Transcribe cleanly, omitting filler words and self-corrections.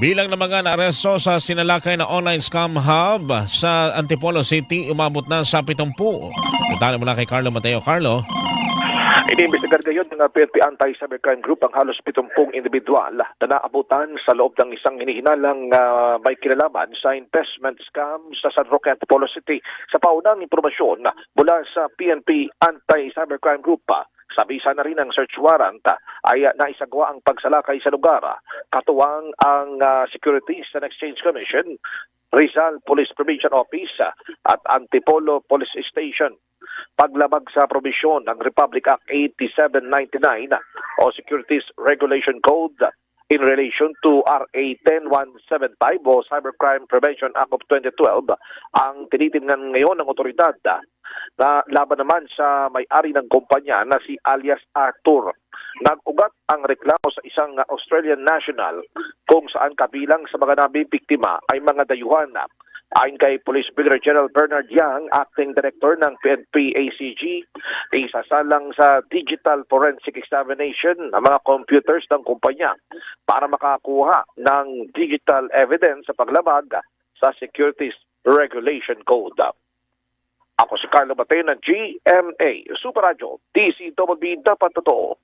Bilang ng mga naaresto sa sinalakay na online scam hub sa Antipolo City, umabot na sa 70. Detalye mula kay Carlo Mateo. Carlo? Iniimbestigar ngayon ng PNP Anti-Cybercrime Group ang halos 70 individual na naabutan sa loob ng isang hinihinalang may kinalaman sa investment scam sa San Roque, Antipolo City. Sa paunang impormasyon mula sa PNP Anti-Cybercrime Group, sa bisa na rin ng search warrant ay naisagawa ang pagsalakay sa lugar. Katuwang ang Securities and Exchange Commission, Rizal Police Provincial Office at Antipolo Police Station. Paglabag sa probisyon ng Republic Act 8799 o Securities Regulation Code in relation to RA 10175 o Cybercrime Prevention Act of 2012, ang tinitingnan ngayon ng otoridad na laban naman sa may-ari ng kumpanya na si alias Arthur. Nag-ugat ang reklamo sa isang Australian national kung saan kabilang sa mga nabibiktima ay mga dayuhan. Ayon kay Police Brigadier General Bernard Yang, Acting Director ng PNP ACG, isasalang sa digital forensic examination ang mga computers ng kumpanya para makakuha ng digital evidence sa paglabag sa Securities Regulation Code. Ako si Carlo Mateo ng GMA Super Radio, DCWB Dapat Totoo.